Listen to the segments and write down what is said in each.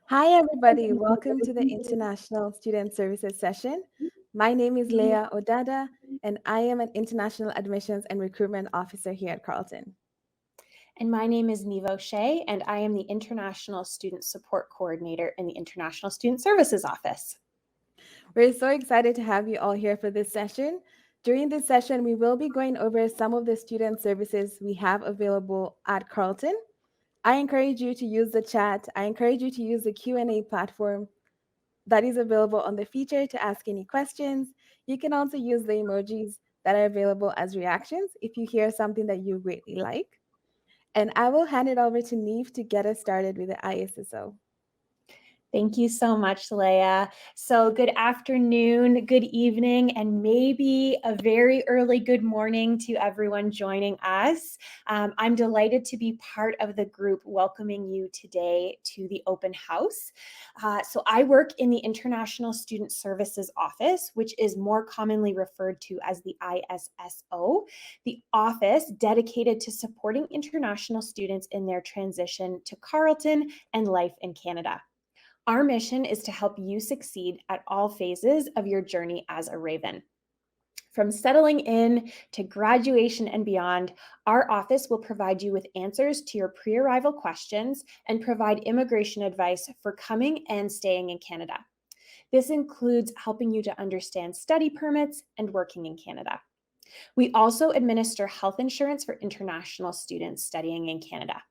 Hi, everybody. Welcome to the International Student Services session. My name is Leah Odada, and I am an International Admissions and Recruitment Officer here at Carleton. And my name is Nevo Shea, and I am the International Student Support Coordinator in the International Student Services Office. We're so excited to have you all here for this session. During this session, we will be going over some of the student services we have available at Carleton. I encourage you to use the chat. I encourage you to use the Q&A platform that is available on the feature to ask any questions. You can also use the emojis that are available as reactions if you hear something that you greatly like. And I will hand it over to Neve to get us started with the ISSO. Thank you so much, Leah. So good afternoon, good evening, and maybe a very early good morning to everyone joining us. I'm delighted to be part of the group welcoming you today to the open house. So I work in the International Student Services Office, which is more commonly referred to as the ISSO, the office dedicated to supporting international students in their transition to Carleton and life in Canada. Our mission is to help you succeed at all phases of your journey as a Raven. From settling in to graduation and beyond, our office will provide you with answers to your pre-arrival questions and provide immigration advice for coming and staying in Canada. This includes helping you to understand study permits and working in Canada. We also administer health insurance for international students studying in Canada.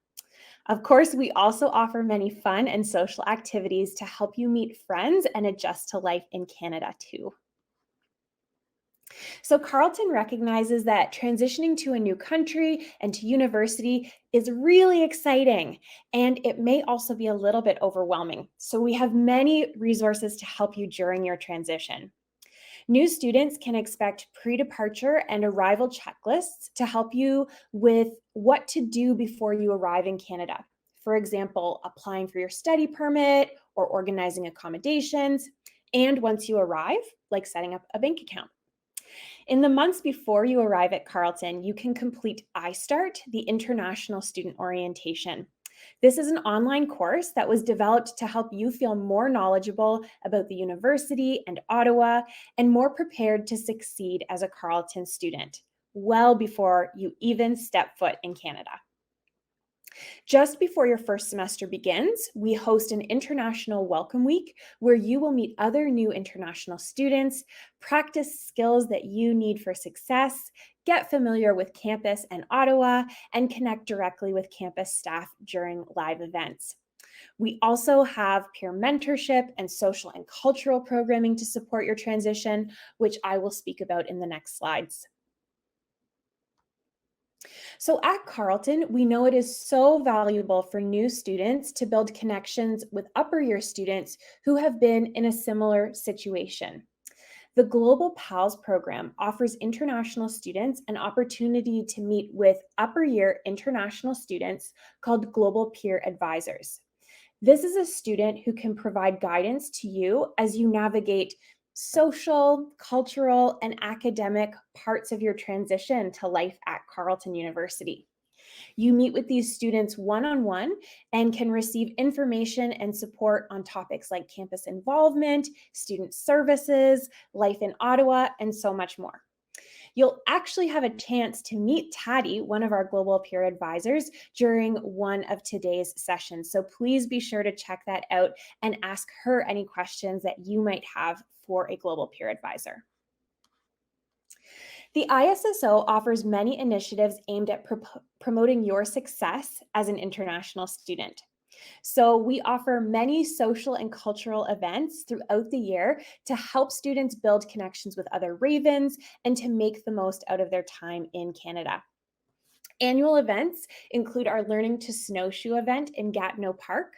Of course, we also offer many fun and social activities to help you meet friends and adjust to life in Canada too. So Carleton recognizes that transitioning to a new country and to university is really exciting, and it may also be a little bit overwhelming. So we have many resources to help you during your transition. New students can expect pre-departure and arrival checklists to help you with what to do before you arrive in Canada. For example, applying for your study permit or organizing accommodations. And once you arrive, like setting up a bank account. In the months before you arrive at Carleton, you can complete iStart, the International Student Orientation. This is an online course that was developed to help you feel more knowledgeable about the university and Ottawa and more prepared to succeed as a Carleton student, well before you even step foot in Canada. Just before your first semester begins, we host an International Welcome Week where you will meet other new international students, practice skills that you need for success, get familiar with campus and Ottawa, and connect directly with campus staff during live events. We also have peer mentorship and social and cultural programming to support your transition, which I will speak about in the next slides. So at Carleton, we know it is so valuable for new students to build connections with upper year students who have been in a similar situation. The Global PALS program offers international students an opportunity to meet with upper year international students called Global Peer Advisors. This is a student who can provide guidance to you as you navigate social, cultural, and academic parts of your transition to life at Carleton University. You meet with these students one-on-one and can receive information and support on topics like campus involvement, student services, life in Ottawa, and so much more. You'll actually have a chance to meet Taddy, one of our global peer advisors, during one of today's sessions. So please be sure to check that out and ask her any questions that you might have for a global peer advisor. The ISSO offers many initiatives aimed at promoting your success as an international student. So we offer many social and cultural events throughout the year to help students build connections with other Ravens and to make the most out of their time in Canada. Annual events include our Learning to Snowshoe event in Gatineau Park.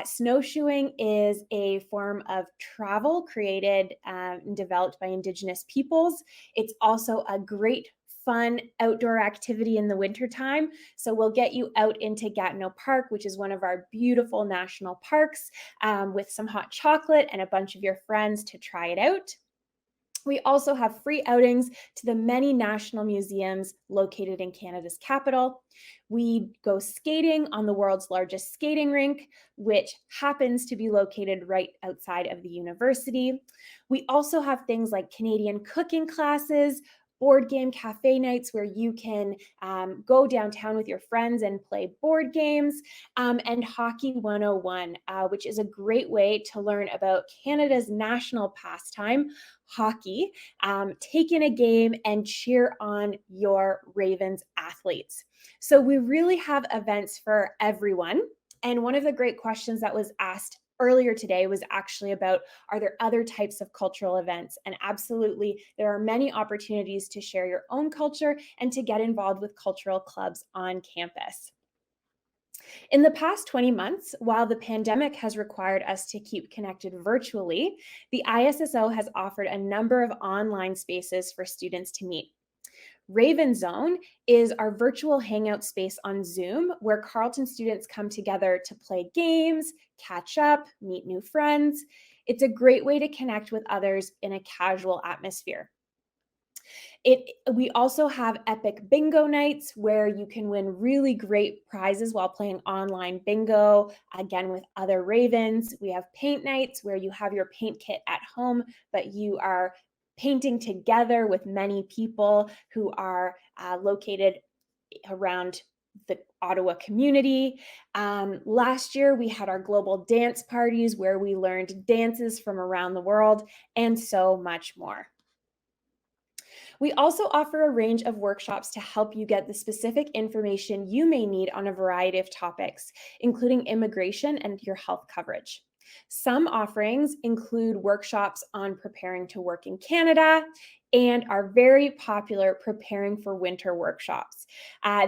Snowshoeing is a form of travel created and developed by Indigenous peoples. It's also a great fun outdoor activity in the wintertime. So we'll get you out into Gatineau Park, which is one of our beautiful national parks, with some hot chocolate and a bunch of your friends to try it out. We also have free outings to the many national museums located in Canada's capital. We go skating on the world's largest skating rink, which happens to be located right outside of the university. We also have things like Canadian cooking classes, board game cafe nights where you can go downtown with your friends and play board games, and Hockey 101, which is a great way to learn about Canada's national pastime, hockey, take in a game and cheer on your Ravens athletes. So we really have events for everyone. And one of the great questions that was asked earlier today was actually about, are there other types of cultural events? And absolutely, there are many opportunities to share your own culture and to get involved with cultural clubs on campus. In the past 20 months, while the pandemic has required us to keep connected virtually, the ISSO has offered a number of online spaces for students to meet. Raven Zone is our virtual hangout space on Zoom where Carleton students come together to play games, catch up, meet new friends. It's a great way to connect with others in a casual atmosphere. We also have epic bingo nights where you can win really great prizes while playing online bingo, again with other Ravens. We have paint nights where you have your paint kit at home, but you are painting together with many people who are located around the Ottawa community. Last year, we had our global dance parties where we learned dances from around the world and so much more. We also offer a range of workshops to help you get the specific information you may need on a variety of topics, including immigration and your health coverage. Some offerings include workshops on preparing to work in Canada and are very popular preparing for winter workshops.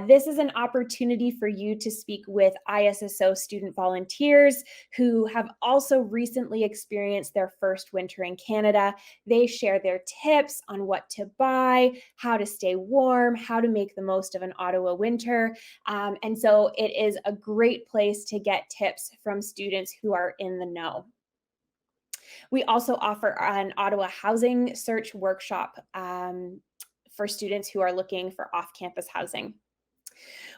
This is an opportunity for you to speak with ISSO student volunteers who have also recently experienced their first winter in Canada. They share their tips on what to buy, how to stay warm, how to make the most of an Ottawa winter. And so it is a great place to get tips from students who are in the know. We also offer an Ottawa housing search workshop for students who are looking for off-campus housing.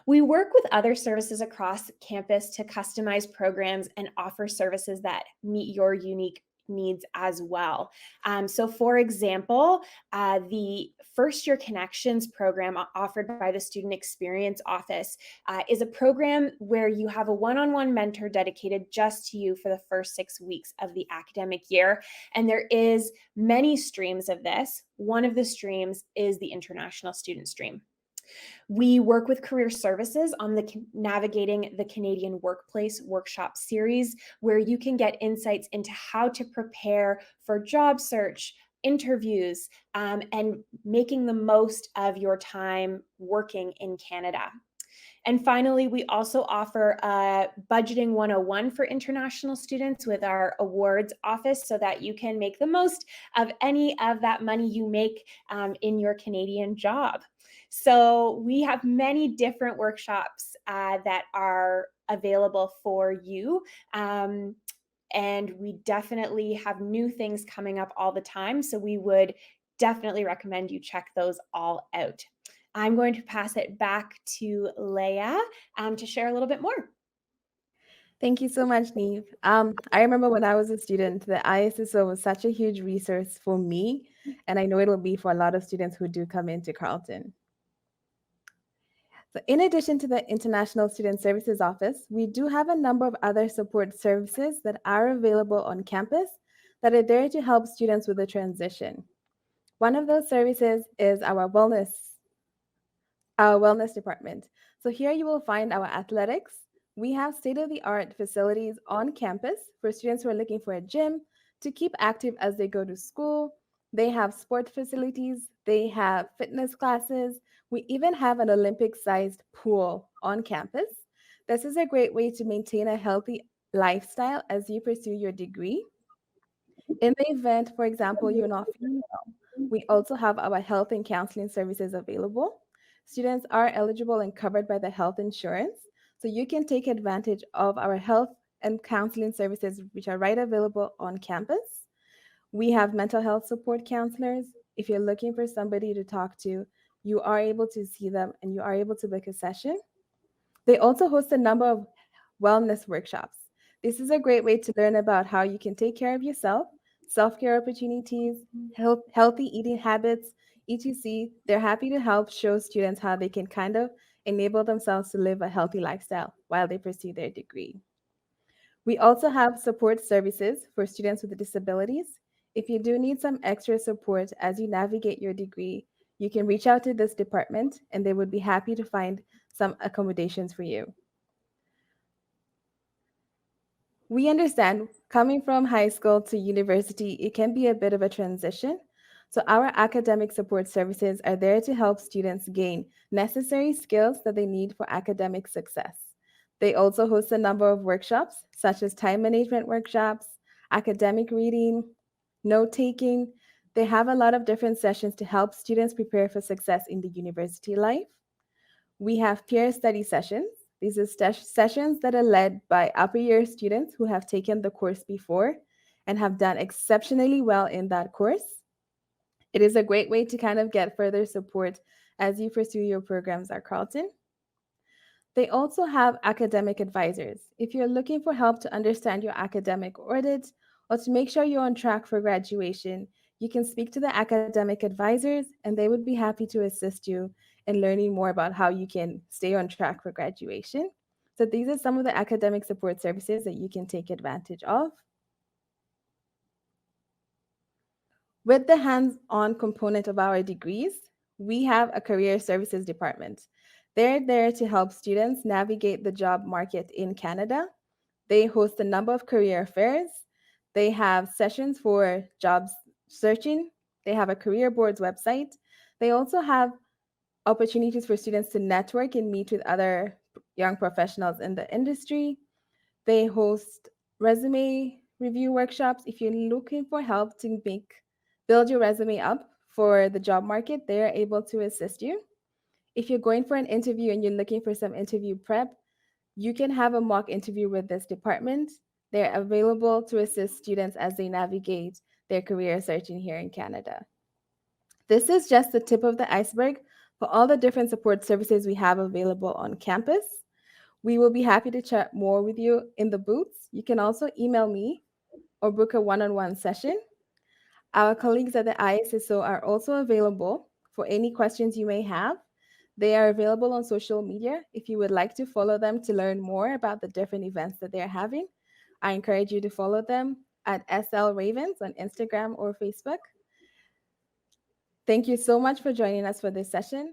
We work with other services across campus to customize programs and offer services that meet your unique needs as well. So, for example, the First Year Connections program offered by the Student Experience Office is a program where you have a one-on-one mentor dedicated just to you for the first 6 weeks of the academic year. And there is many streams of this. One of the streams is the International Student Stream. We work with Career Services on the Navigating the Canadian Workplace workshop series, where you can get insights into how to prepare for job search, interviews, and making the most of your time working in Canada. And finally, we also offer Budgeting 101 for international students with our awards office so that you can make the most of any of that money you make in your Canadian job. So we have many different workshops that are available for you. And we definitely have new things coming up all the time. So we would definitely recommend you check those all out. I'm going to pass it back to Leah to share a little bit more. Thank you so much, Neve. I remember when I was a student, the ISSO was such a huge resource for me, and I know it will be for a lot of students who do come into Carleton. So in addition to the International Student Services Office, we do have a number of other support services that are available on campus that are there to help students with the transition. One of those services is our wellness department. So here you will find our athletics. We have state-of-the-art facilities on campus for students who are looking for a gym to keep active as they go to school. They have sport facilities, they have fitness classes. We even have an Olympic-sized pool on campus. This is a great way to maintain a healthy lifestyle as you pursue your degree. In the event, for example, you're not feeling well, we also have our health and counseling services available. Students are eligible and covered by the health insurance, so you can take advantage of our health and counseling services, which are right available on campus. We have mental health support counselors. If you're looking for somebody to talk to, you are able to see them and you are able to book a session. They also host a number of wellness workshops. This is a great way to learn about how you can take care of yourself, self care opportunities, healthy eating habits, etc. They're happy to help show students how they can kind of enable themselves to live a healthy lifestyle while they pursue their degree. We also have support services for students with disabilities. If you do need some extra support as you navigate your degree, you can reach out to this department and they would be happy to find some accommodations for you. We understand coming from high school to university, it can be a bit of a transition. So, our academic support services are there to help students gain necessary skills that they need for academic success. They also host a number of workshops, such as time management workshops, academic reading, note taking. They have a lot of different sessions to help students prepare for success in the university life. We have peer study sessions. These are sessions that are led by upper year students who have taken the course before and have done exceptionally well in that course. It is a great way to kind of get further support as you pursue your programs at Carleton. They also have academic advisors. If you're looking for help to understand your academic audit or to make sure you're on track for graduation, you can speak to the academic advisors and they would be happy to assist you in learning more about how you can stay on track for graduation. So, these are some of the academic support services that you can take advantage of. With the hands on component of our degrees, we have a career services department. They're there to help students navigate the job market in Canada. They host a number of career fairs. They have sessions for jobs searching. They have a career boards website. They also have opportunities for students to network and meet with other young professionals in the industry. They host resume review workshops. If you're looking for help to build your resume up for the job market, they are able to assist you. If you're going for an interview and you're looking for some interview prep, you can have a mock interview with this department. They're available to assist students as they navigate their career searching here in Canada. This is just the tip of the iceberg for all the different support services we have available on campus. We will be happy to chat more with you in the booths. You can also email me or book a one on one session. Our colleagues at the ISSO are also available for any questions you may have. They are available on social media if you would like to follow them to learn more about the different events that they're having. I encourage you to follow them at SL Ravens on Instagram or Facebook. Thank you so much for joining us for this session.